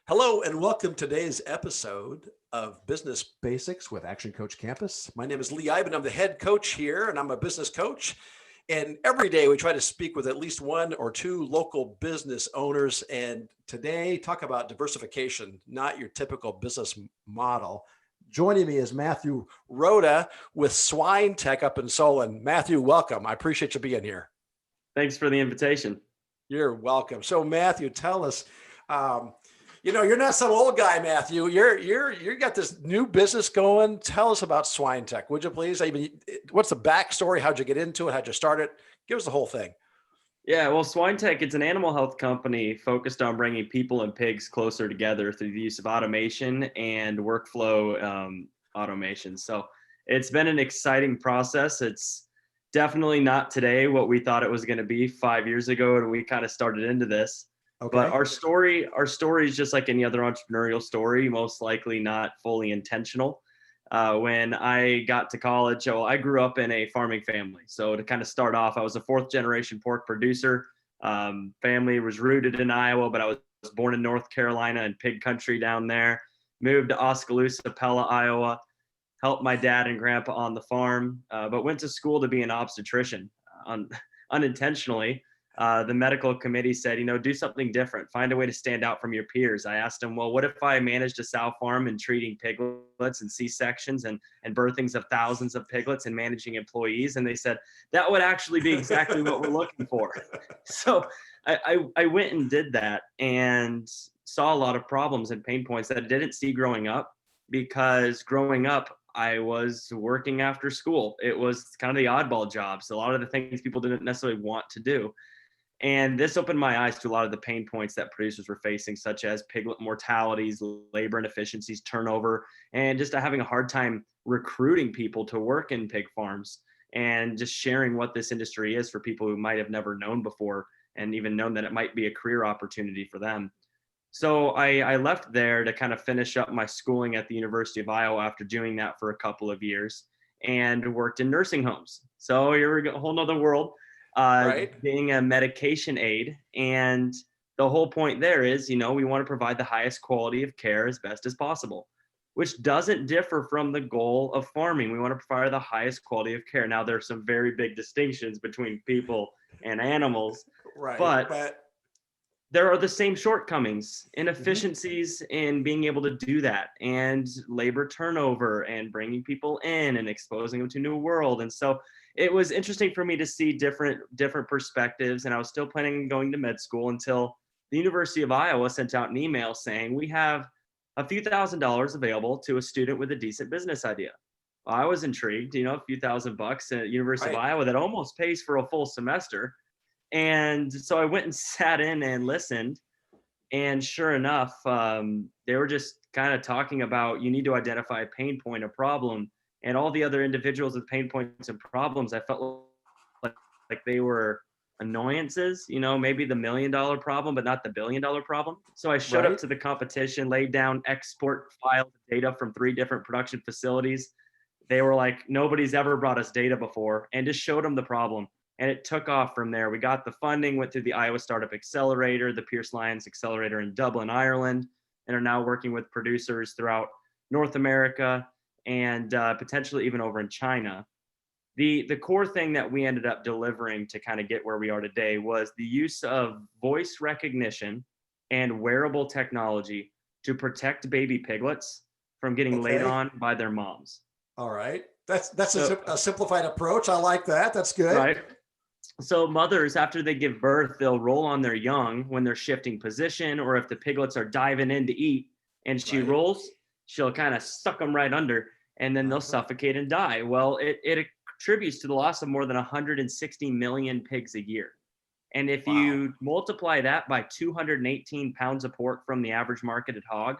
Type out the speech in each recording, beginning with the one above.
Hello and welcome to today's episode of Business Basics with Action Coach Campus. My name is Lee Iben. I'm the head coach here and I'm a business coach. And every day we try to speak with at least one or two local business owners. And today talk about diversification, not your typical business model. Joining me is Matthew Rhoda with SwineTech up in Solon. Matthew, welcome. I appreciate you being here. Thanks for the invitation. You're welcome. So Matthew, tell us, you're not some old guy, Matthew. You got this new business going. Tell us about SwineTech, would you please? I mean, what's the backstory? How'd you get into it? How'd you start it? Give us the whole thing. Yeah, well, SwineTech, it's an animal health company focused on bringing people and pigs closer together through the use of automation and workflow automation. So it's been an exciting process. It's definitely not today what we thought it was going to be 5 years ago when we kind of started into this. Okay. But our story is just like any other entrepreneurial story, most likely not fully intentional. When I got to college, I grew up in a farming family. So to kind of start off, I was a fourth generation pork producer. Family was rooted in Iowa, but I was born in North Carolina and pig country down there. Moved to Oskaloosa, Pella, Iowa. Helped my dad and grandpa on the farm, but went to school to be an obstetrician unintentionally. The medical committee said, do something different, find a way to stand out from your peers. I asked them, well, what if I managed a sow farm and treating piglets and C-sections and birthings of thousands of piglets and managing employees? And they said, that would actually be exactly what we're looking for. So I went and did that and saw a lot of problems and pain points that I didn't see growing up, because growing up, I was working after school. It was kind of the oddball jobs, a lot of the things people didn't necessarily want to do. And this opened my eyes to a lot of the pain points that producers were facing, such as piglet mortalities, labor inefficiencies, turnover, and just having a hard time recruiting people to work in pig farms, and just sharing what this industry is for people who might have never known before and even known that it might be a career opportunity for them. So I left there to kind of finish up my schooling at the University of Iowa after doing that for a couple of years, and worked in nursing homes. So here we go, a whole nother world. Right. Being a medication aid. And the whole point there is, we want to provide the highest quality of care as best as possible, which doesn't differ from the goal of farming. We want to provide the highest quality of care. Now, there are some very big distinctions between people and animals, right? But there are the same shortcomings, inefficiencies in being able to do that, and labor turnover, and bringing people in and exposing them to a new world. And so it was interesting for me to see different perspectives, and I was still planning on going to med school until the University of Iowa sent out an email saying, we have a few $1,000s available to a student with a decent business idea. Well, I was intrigued, a few $1,000 at University of Iowa that almost pays for a full semester. And so I went and sat in and listened, and sure enough, they were just kind of talking about, you need to identify a pain point, a problem. And all the other individuals with pain points and problems, I felt like they were annoyances, maybe the $1 million problem, but not the $1 billion problem. So I showed up to the competition, laid down export file data from 3 different production facilities. They were like, nobody's ever brought us data before, and just showed them the problem. And it took off from there. We got the funding, went through the Iowa Startup Accelerator, the Pierce Lyons Accelerator in Dublin, Ireland, and are now working with producers throughout North America, and potentially even over in China. The core thing that we ended up delivering to kind of get where we are today was the use of voice recognition and wearable technology to protect baby piglets from getting laid on by their moms. All right. That's a simplified approach. I like that. That's good. Right. So mothers, after they give birth, they'll roll on their young when they're shifting position, or if the piglets are diving in to eat and she rolls, she'll kind of suck them right under, and then they'll suffocate and die. Well, it contributes to the loss of more than 160 million pigs a year. And if you multiply that by 218 pounds of pork from the average marketed hog,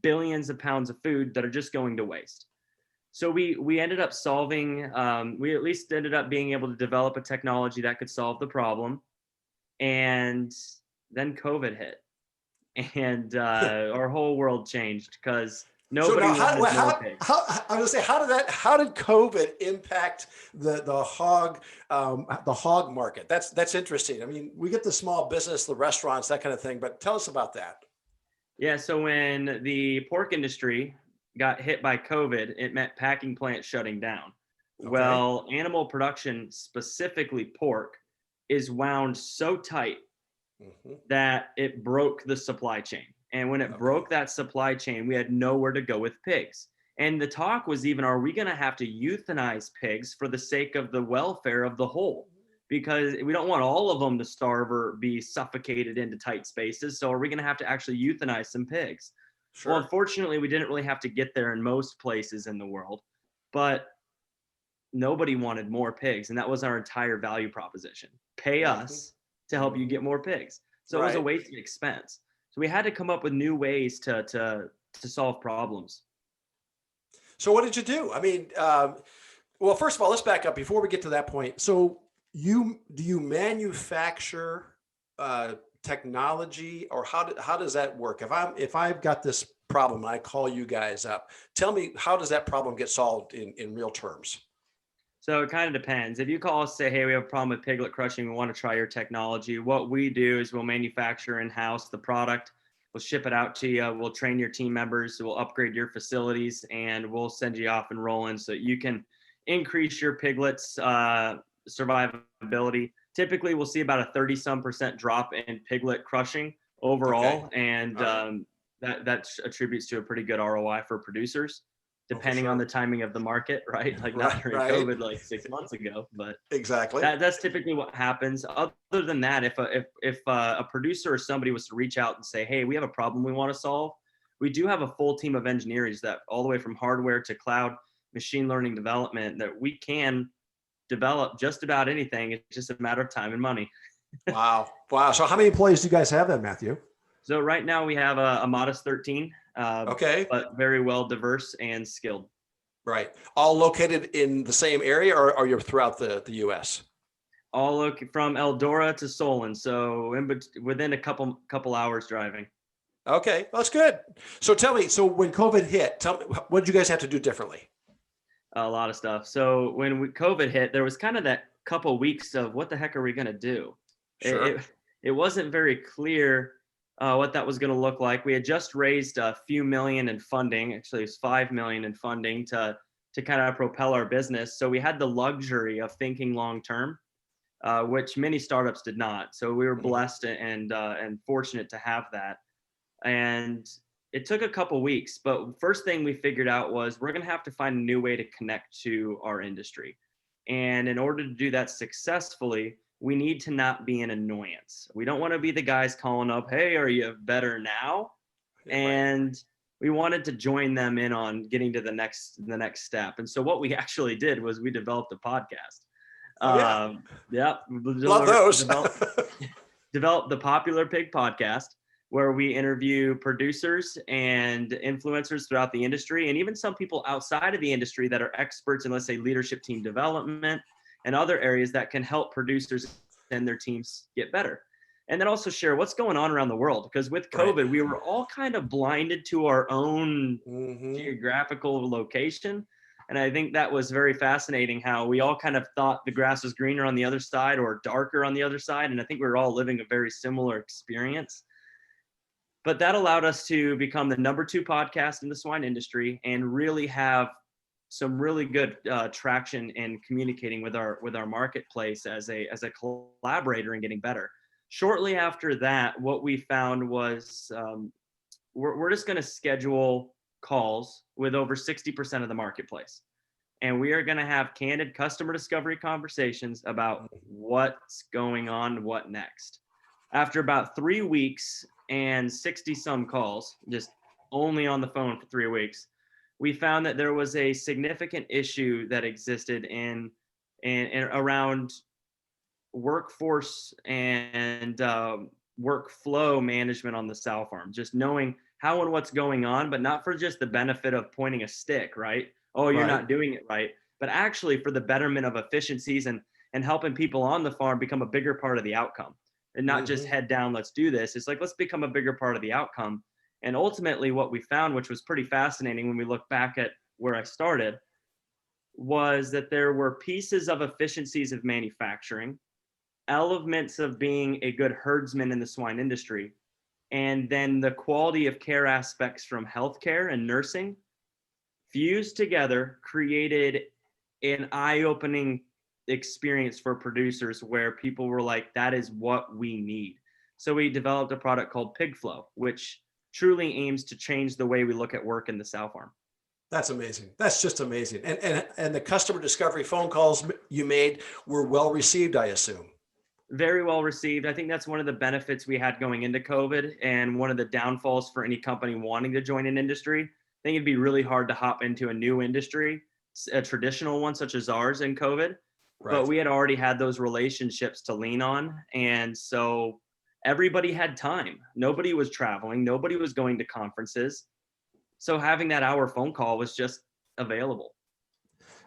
billions of pounds of food that are just going to waste. So we ended up solving, we at least ended up being able to develop a technology that could solve the problem. And then COVID hit, and our whole world changed, because nobody how did COVID impact the hog market? That's interesting. I mean, we get the small business, the restaurants, that kind of thing, but tell us about that. Yeah, so when the pork industry got hit by COVID, it meant packing plants shutting down. Okay. Well, animal production, specifically pork, is wound so tight Hmm. that it broke the supply chain. And when it Okay. broke that supply chain, we had nowhere to go with pigs. And the talk was even, are we going to have to euthanize pigs for the sake of the welfare of the whole? Because we don't want all of them to starve or be suffocated into tight spaces. So are we going to have to actually euthanize some pigs? Well, Sure. unfortunately, we didn't really have to get there in most places in the world, but nobody wanted more pigs. And that was our entire value proposition. Pay Hmm. us to help you Hmm. get more pigs. So it was a Right. wasted expense. So we had to come up with new ways to solve problems. So what did you do? I mean, well, first of all, let's back up before we get to that point. So you manufacture uh, technology, or how does that work? If I've got this problem and I call you guys up, tell me, how does that problem get solved in real terms? So it kind of depends. If you call us, say, hey, we have a problem with piglet crushing, we want to try your technology. What we do is we'll manufacture in-house the product, we'll ship it out to you, we'll train your team members, we'll upgrade your facilities, and we'll send you off and rolling so you can increase your piglets' survivability. Typically, we'll see about a 30-some% drop in piglet crushing Okay. overall, and All right. that attributes to a pretty good ROI for producers, Oh, for depending on the sure. timing of the market, right? Like not Right. during Right. COVID, like 6 months ago, but Exactly. that's typically what happens. Other than that, if a producer or somebody was to reach out and say, "Hey, we have a problem we want to solve," we do have a full team of engineers that all the way from hardware to cloud, machine learning development that we can develop just about anything. It's just a matter of time and money. Wow. Wow. So how many employees do you guys have then, Matthew? So right now we have a modest 13, Okay. but very well diverse and skilled. Right. All located in the same area, or are you throughout the U.S.? All from Eldora to Solon, so within a couple hours driving. Okay, that's good. So tell me, so when COVID hit, tell me, what did you guys have to do differently? A lot of stuff. So when COVID hit, there was kind of that couple weeks of what the heck are we going to do? It, Sure. it it wasn't very clear what that was going to look like. We had just raised a few million in funding. Actually, it was 5 million in funding to kind of propel our business. So we had the luxury of thinking long term, which many startups did not. So we were Hmm. blessed and fortunate to have that. And it took a couple weeks, but first thing we figured out was we're going to have to find a new way to connect to our industry. And in order to do that successfully, we need to not be an annoyance. We don't want to be the guys calling up, "Hey, are you better now?" Right. And we wanted to join them in on getting to the next step. And so what we actually did was we developed a podcast. Oh yeah, Yeah, love those. developed the Popular Pig podcast, where we interview producers and influencers throughout the industry, and even some people outside of the industry that are experts in, let's say, leadership team development and other areas that can help producers and their teams get better. And then also share what's going on around the world. Because with Right. COVID, we were all kind of blinded to our own Hmm. geographical location. And I think that was very fascinating how we all kind of thought the grass was greener on the other side or darker on the other side. And I think we were all living a very similar experience. But that allowed us to become the number 2 podcast in the swine industry and really have some really good traction in communicating with our marketplace as a collaborator and getting better. Shortly after that, what we found was we're just going to schedule calls with over 60% of the marketplace. And we are going to have candid customer discovery conversations about what's going on, what next. After about 3 weeks and 60 some calls, just only on the phone for 3 weeks, we found that there was a significant issue that existed in around workforce and workflow management on the sow farm, just knowing how and what's going on, but not for just the benefit of pointing a stick, right? Oh, you're Right. not doing it right, but actually for the betterment of efficiencies and helping people on the farm become a bigger part of the outcome, and not just Hmm. head down, let's do this. It's like, let's become a bigger part of the outcome. And ultimately what we found, which was pretty fascinating when we look back at where I started, was that there were pieces of efficiencies of manufacturing, elements of being a good herdsman in the swine industry, and then the quality of care aspects from healthcare and nursing fused together created an eye-opening experience for producers where people were like, that is what we need. So we developed a product called PigFlow, which truly aims to change the way we look at work in the sow farm. That's amazing. That's just amazing. And the customer discovery phone calls you made were well received, I assume. Very well received. I think that's one of the benefits we had going into COVID, and one of the downfalls for any company wanting to join an industry. I think it'd be really hard to hop into a new industry, a traditional one such as ours in COVID. Right. But we had already had those relationships to lean on. And so everybody had time. Nobody was traveling. Nobody was going to conferences. So having that hour phone call was just available.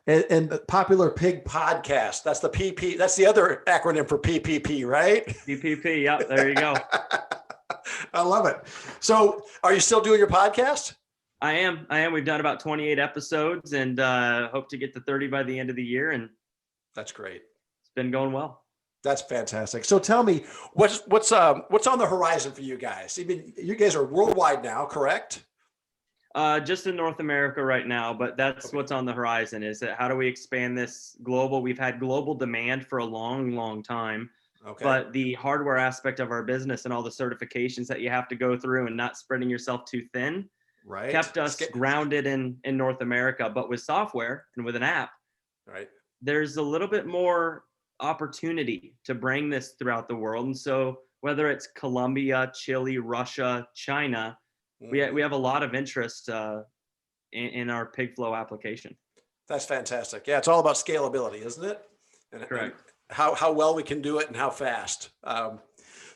And the Popular Pig Podcast, that's the PP, that's the other acronym for PPP, right? PPP, yeah, there you go. I love it. So are you still doing your podcast? I am. We've done about 28 episodes, and hope to get to 30 by the end of the year. And that's great. It's been going well. That's fantastic. So tell me, what's on the horizon for you guys? I mean, you guys are worldwide now, correct? Just in North America right now, but that's what's on the horizon. Is that how do we expand this global? We've had global demand for a long, long time, but the hardware aspect of our business and all the certifications that you have to go through and not spreading yourself too thin, right, kept us grounded in North America. But with software and with an app, right, there's a little bit more opportunity to bring this throughout the world. And so whether it's Colombia, Chile, Russia, China, we have a lot of interest in our PigFlow application. That's fantastic. Yeah, it's all about scalability, isn't it? Correct. And how well we can do it and how fast.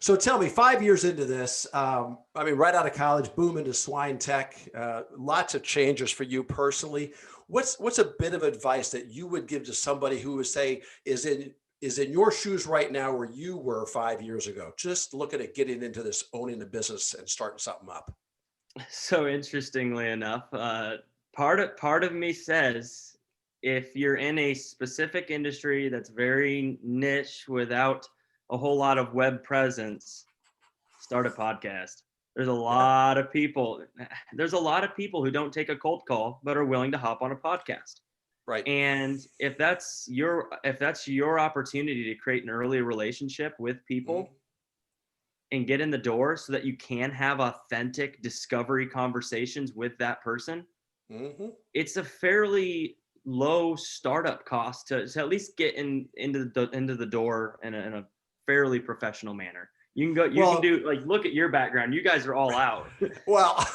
So tell me, 5 years into this, I mean, right out of college, boom into SwineTech, lots of changes for you personally. What's a bit of advice that you would give to somebody who would say is in your shoes right now where you were 5 years ago, just looking at getting into this, owning the business and starting something up? So interestingly enough, part of me says, if you're in a specific industry that's very niche without a whole lot of web presence, start a podcast. There's a lot of people who don't take a cold call, but are willing to hop on a podcast. Right. And if that's your opportunity to create an early relationship with people and get in the door so that you can have authentic discovery conversations with that person, it's a fairly low startup cost to at least get into the door in a fairly professional manner. You can do, like, look at your background. You guys are all out. Well,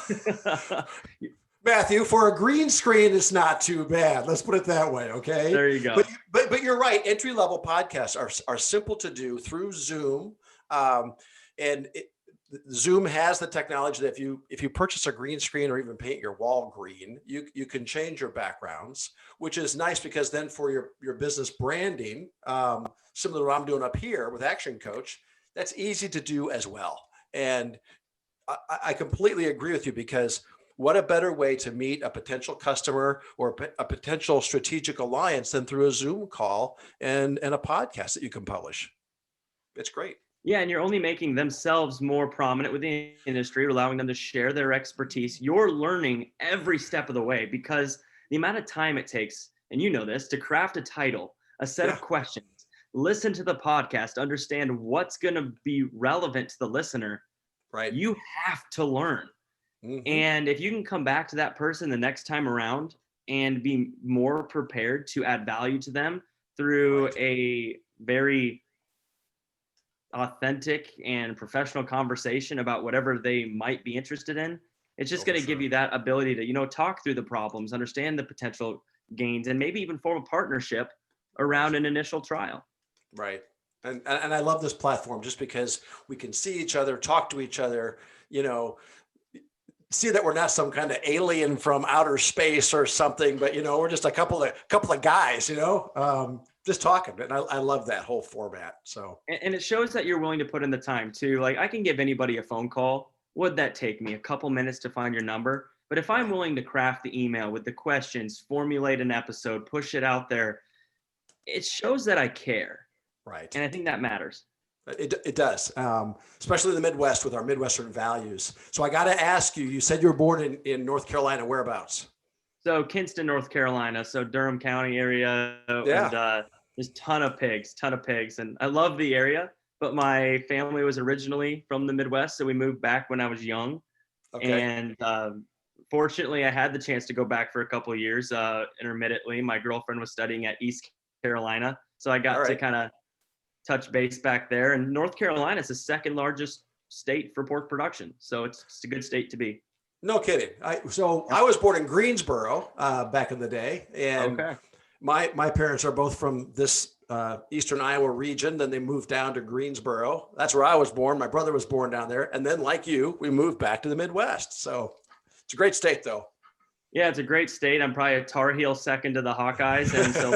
Matthew, for a green screen, it's not too bad. Let's put it that way. Okay. There you go. But you're right. Entry-level podcasts are simple to do through Zoom. Zoom has the technology that if you purchase a green screen or even paint your wall green, you can change your backgrounds, which is nice because then for your business branding, similar to what I'm doing up here with Action Coach, that's easy to do as well. And I completely agree with you, because what a better way to meet a potential customer or a potential strategic alliance than through a Zoom call and a podcast that you can publish. It's great. Yeah, and you're only making themselves more prominent within the industry, allowing them to share their expertise. You're learning every step of the way, because the amount of time it takes, and you know this, to craft a title, a set of questions, listen to the podcast, understand what's going to be relevant to the listener. Right. You have to learn. And if you can come back to that person the next time around and be more prepared to add value to them through a very authentic and professional conversation about whatever they might be interested in, it's just going to give you that ability to, talk through the problems, understand the potential gains, and maybe even form a partnership around an initial trial. Right. And I love this platform just because we can see each other, talk to each other, see that we're not some kind of alien from outer space or something, but we're just a couple of guys, just talking. And I love that whole format. So, and it shows that you're willing to put in the time too. Like, I can give anybody a phone call. Would that take me a couple minutes to find your number? But if I'm willing to craft the email with the questions, formulate an episode, push it out there, it shows that I care. Right. And I think that matters. It does, especially in the Midwest with our Midwestern values. So I got to ask you, you said you were born in North Carolina, whereabouts? So Kinston, North Carolina, so Durham County area, Yeah. and there's ton of pigs, and I love the area. But my family was originally from the Midwest, so we moved back when I was young, Okay. and fortunately, I had the chance to go back for a couple of years intermittently. My girlfriend was studying at East Carolina, so I All got to right. kind of touch base back there. And North Carolina is the second largest state for pork production, so it's a good state to be. No kidding. So Yep. I was born in Greensboro back in the day, and Okay. my parents are both from this eastern Iowa region. Then they moved down to Greensboro. That's where I was born. My brother was born down there, and then like you, we moved back to the Midwest. So it's a great state, though. Yeah, it's a great state. I'm probably a Tar Heel second to the Hawkeyes, and so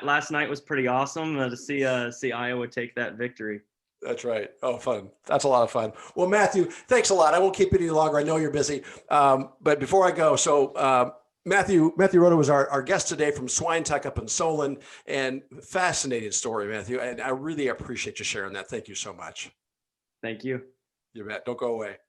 last night was pretty awesome to see Iowa take that victory. That's right. Oh, fun. That's a lot of fun. Well, Matthew, thanks a lot. I won't keep you any longer. I know you're busy. But before I go, Matthew Roto was our guest today from SwineTech up in Solon, and fascinating story, Matthew. And I really appreciate you sharing that. Thank you so much. Thank you. You bet. Don't go away.